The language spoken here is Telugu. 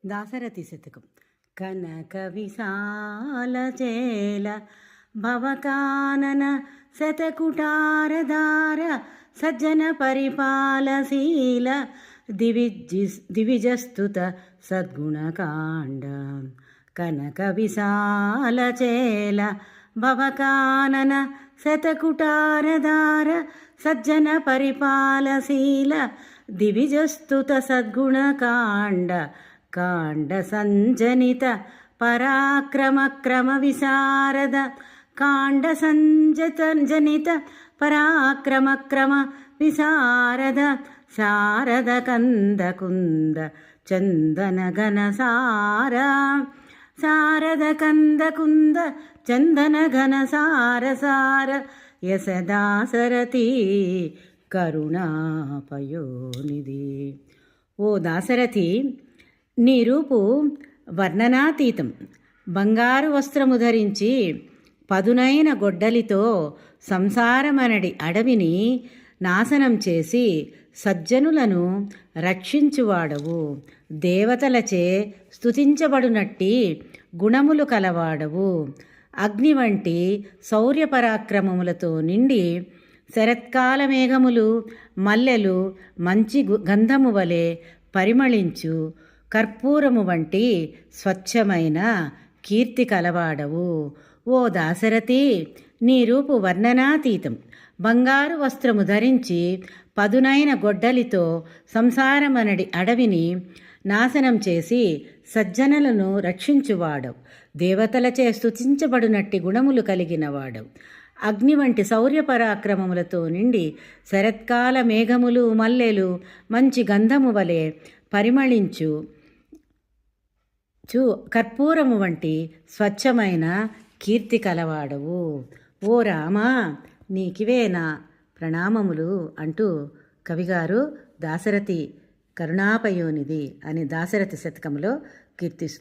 దాశరథి శతకం. కనక విశాలచేల భవకానన శతకుటారధార సజ్జన పరిపాలశీల దివిజస్తుత సద్గుణకాండ. కనక విశాలచేల భవకానన శతకుటారధార సజ్జన పరిపాలశీల దివిజస్తుత సద్గుణకాండ. కాండ సంజనిత పరాక్రమక్రమ విశారద. కాండ సంజనిత పరాక్రమక్రమ విశారద. శారద కంద కుంద చందన ఘన సార. శారద కంద కుంద చందన ఘన సార సార. యశదాశరథి కరుణాపయోనిధి. ఓ దాశరథి, నీ రూపు వర్ణనాతీతం. బంగారు వస్త్రము ధరించి పదునైన గొడ్డలితో సంసారమనడి అడవిని నాశనం చేసి సజ్జనులను రక్షించువాడవు. దేవతలచే స్తుతించబడునట్టి గుణములు కలవాడవు. అగ్ని వంటి శౌర్యపరాక్రమములతో నిండి శరత్కాల మేఘములు మల్లెలు మంచి గంధము వలె పరిమళించు కర్పూరము వంటి స్వచ్ఛమైన కీర్తి కలవాడవు. ఓ దాశరథి, నీ రూపు వర్ణనాతీతం. బంగారు వస్త్రము ధరించి పదునైన గొడ్డలితో సంసారమనడి అడవిని నాశనం చేసి సజ్జనులను రక్షించువాడవు. దేవతలచే స్తుతించబడినట్టి గుణములు కలిగినవాడవు. అగ్ని వంటి శౌర్యపరాక్రమములతో నిండి శరత్కాల మేఘములు మల్లెలు మంచి గంధము వలె పరిమళించు కర్పూరము వంటి స్వచ్ఛమైన కీర్తి కలవాడవు. ఓ రామా, నీకివే నా ప్రణామములు అంటూ కవిగారు దాశరథి కరుణాపయోనిధి అని దాశరథి శతకంలో కీర్తిస్తారు.